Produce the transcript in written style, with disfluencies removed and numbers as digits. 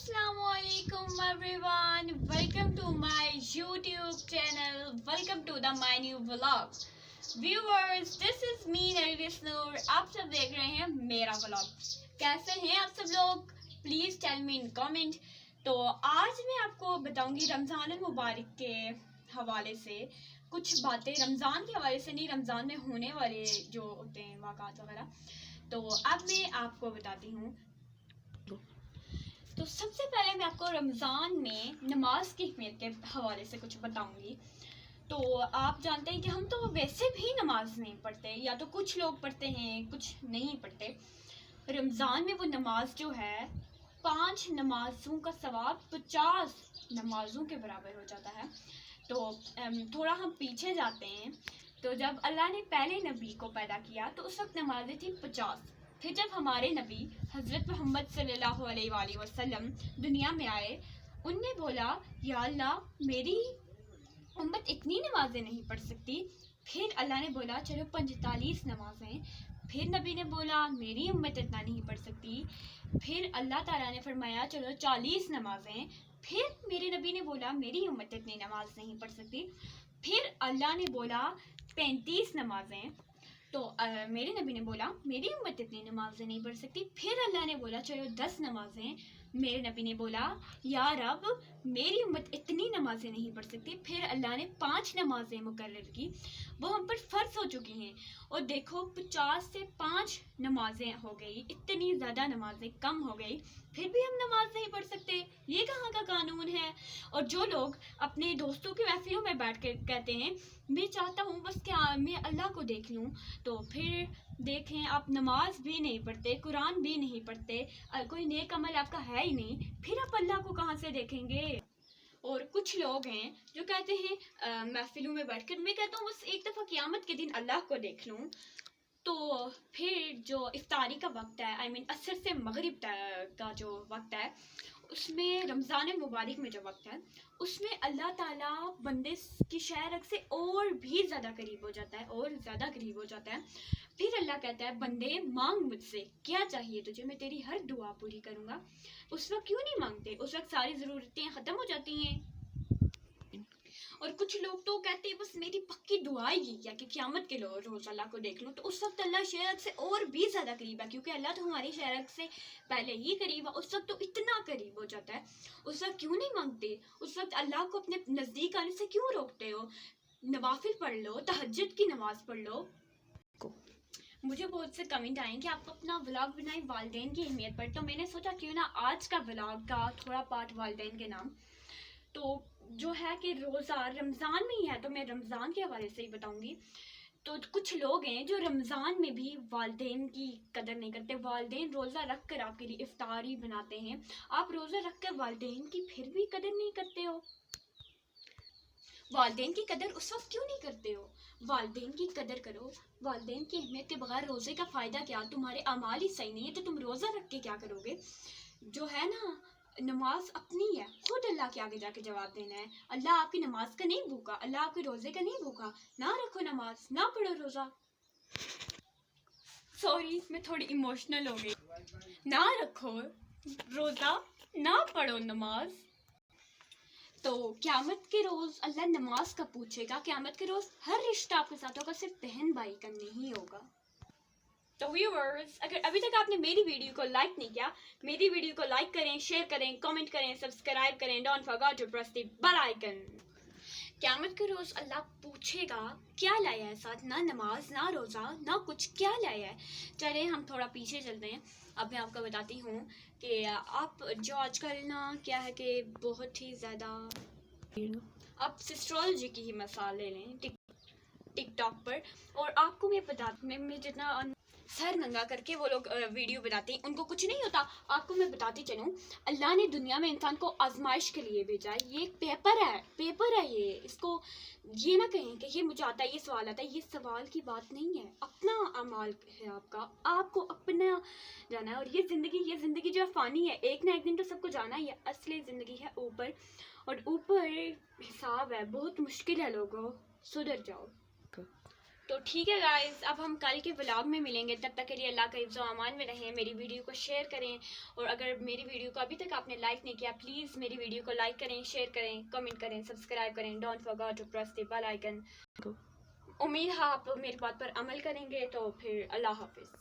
Assalamualaikum everyone. Welcome to my YouTube channel. Welcome to my new vlog. Viewers, this is me Nargis Noor. आप सब देख रहे हैं मेरा vlog. कैसे हैं आप सब लोग? Please tell me in comment. तो आज मैं आपको बताऊंगी रमज़ान मुबारक के हवाले से कुछ बातें, रमज़ान के हवाले से नहीं, रमज़ान में होने वाले जो होते हैं वाक़ात वगैरह. तो अब मैं आपको बताती हूँ. तो सबसे पहले मैं आपको रमज़ान में नमाज की अहमियत के हवाले से कुछ बताऊंगी. तो आप जानते हैं कि हम तो वैसे भी नमाज नहीं पढ़ते, या तो कुछ लोग पढ़ते हैं कुछ नहीं पढ़ते. रमज़ान में वो नमाज जो है 5 नमाजों का सवाब 50 नमाजों के बराबर हो जाता है. तो थोड़ा हम पीछे जाते हैं. तो जब अल्लाह ने पहले नबी को पैदा किया तो उस वक्त नमाजें थी 50. फिर जब हमारे नबी हज़रत मोहम्मद सल्लल्लाहु अलैहि वसल्लम दुनिया में आए, उनने बोला या अल्लाह मेरी उम्मत इतनी नमाजें नहीं पढ़ सकती. फिर अल्लाह ने बोला चलो 45 नमाजें. फिर नबी ने बोला मेरी उम्मत इतना नहीं पढ़ सकती. फिर अल्लाह ताला ने फरमाया चलो 40 नमाजें. फिर मेरे नबी ने बोला मेरी उम्मत इतनी नमाज नहीं पढ़ सकती. फिर अल्लाह ने बोला 35 नमाजें. तो मेरे नबी ने बोला मेरी उम्मत इतनी नमाजें नहीं पढ़ सकती. फिर अल्लाह ने बोला चलो 10 नमाजें. मेरे नबी ने बोला या रब मेरी उम्मत इतनी नमाजें नहीं पढ़ सकती. फिर अल्लाह ने 5 नमाजें मुकर्रर की, वो हम पर फ़र्ज हो चुकी हैं. और देखो 50 से 5 नमाजें हो गई, इतनी ज़्यादा नमाजें कम हो गई, फिर भी हम नमाज नहीं पढ़ सकते. ये कहाँ का कानून है? और जो लोग अपने दोस्तों की महफिलों में बैठ कर कहते हैं मैं चाहता हूँ बस क्या मैं अल्लाह को देख लूँ, तो फिर देखें आप नमाज भी नहीं पढ़ते, कुरान भी नहीं पढ़ते, कोई नेक अमल आपका है ही नहीं, फिर आप अल्लाह को कहाँ से देखेंगे? और कुछ लोग हैं जो कहते हैं महफिलों में बैठकर मैं कहता हूँ बस एक दफ़ा क़यामत के दिन अल्लाह को देख लूँ. तो फिर जो इफ्तारी का वक्त है, आई मीन असर से मगरिब का जो वक्त है, उसमें रमज़ान मुबारक में जो वक्त है, उसमें अल्लाह ताला बंदे की शहरक से और भी ज़्यादा करीब हो जाता है, और ज़्यादा करीब हो जाता है. फिर अल्लाह कहता है बंदे मांग मुझसे, क्या चाहिए तुझे, मैं तेरी हर दुआ पूरी करूँगा. उस वक्त क्यों नहीं मांगते? उस वक्त सारी ज़रूरतें ख़त्म हो जाती हैं. और कुछ लोग तो कहते हैं बस मेरी पक्की दुआ ही है कि क़यामत के रोज़ अल्लाह को देख लूँ. तो उस वक्त अल्लाह शहरक से और भी ज़्यादा करीब है, क्योंकि अल्लाह तो हमारी शहरक से पहले ही करीब है. उस वक्त तो इतना करीब हो जाता है. उस वक्त क्यों नहीं मांगते? उस वक्त अल्लाह को अपने नज़दीक आने से क्यों रोकते हो? नवाफिल पढ़ लो, तहज्जुद की नमाज़ पढ़ लो. मुझे बहुत से कमेंट आए कि आप अपना व्लॉग बनाए वालिदैन की अहमियत पर, तो मैंने सोचा क्यों ना आज का व्लॉग का थोड़ा पार्ट वालिदैन के नाम. तो जो है कि रोज़ा रमज़ान में ही है, तो मैं रमज़ान के हवाले से ही बताऊंगी. तो कुछ लोग हैं जो रमज़ान में भी वालिदैन की कदर नहीं करते. वालिदैन रोज़ा रख कर आपके लिए इफ्तारी बनाते हैं, आप रोज़ा रख कर वालिदैन की फिर भी कदर नहीं करते हो. वालिदैन की कदर उस वक्त क्यों नहीं करते हो? वालिदैन की कदर करो. वालिदैन की अहमियत के बगैर रोज़े का फ़ायदा क्या? तुम्हारे अमाल ही सही नहीं है तो तुम रोज़ा रख के क्या करोगे? जो है ना, नमाज अपनी है, खुद अल्लाह के आगे जाके जवाब देना है. अल्लाह आपकी नमाज का नहीं भूखा, अल्लाह आपके रोज़े का नहीं भूखा. ना रखो नमाज, ना पढ़ो रोज़ा. सॉरी मैं थोड़ी इमोशनल हो गई. ना रखो रोज़ा, ना पढ़ो नमाज. तो क़यामत के रोज़ अल्लाह नमाज का पूछेगा. क़यामत के रोज़ हर रिश्ता आपके साथ होगा, सिर्फ बहन भाई का नहीं होगा. तो व्यूअर्स, अगर अभी तक आपने मेरी वीडियो को लाइक नहीं किया, मेरी वीडियो को लाइक करें, शेयर करें, कमेंट करें, सब्सक्राइब करें. Don't forget to press the bell icon. क़यामत के रोज़ अल्लाह पूछेगा क्या लाया है साथ? ना नमाज, ना रोज़ा, ना कुछ. क्या लाया है? चले हम थोड़ा पीछे चलते हैं. अब मैं आपको बताती हूँ कि आप जो आजकल ना क्या है कि बहुत ही ज़्यादा आप एस्ट्रोलॉजी की ही मिसाल ले लें टिकटॉक पर, और आपको मैं जितना सर नंगा करके वो लोग वीडियो बनाते हैं, उनको कुछ नहीं होता. आपको मैं बताती चलूँ, अल्लाह ने दुनिया में इंसान को आजमाइश के लिए भेजा है. ये एक पेपर है ये. इसको ये ना कहें कि ये मुझे आता है, ये सवाल आता है. ये सवाल की बात नहीं है, अपना अमाल है आपका, आपको अपना जाना है. और ये ज़िंदगी जो है फ़ानी है, एक ना एक दिन तो सबको जाना ही है. असली ज़िंदगी है ऊपर, और ऊपर हिसाब है. बहुत मुश्किल है लोगों, सुधर जाओ. تو ٹھیک ہے گائز، اب ہم کل کے ولاگ میں ملیں گے، تب تک کے لیے اللہ کا حفظ و امان میں رہیں. میری ویڈیو کو شیئر کریں، اور اگر میری ویڈیو کو ابھی تک آپ نے لائک نہیں کیا، پلیز میری ویڈیو کو لائک کریں، شیئر کریں، کمنٹ کریں، سبسکرائب کریں. Don't forget to press the bell icon. امید ہے آپ میری بات پر عمل کریں گے. تو پھر اللہ حافظ.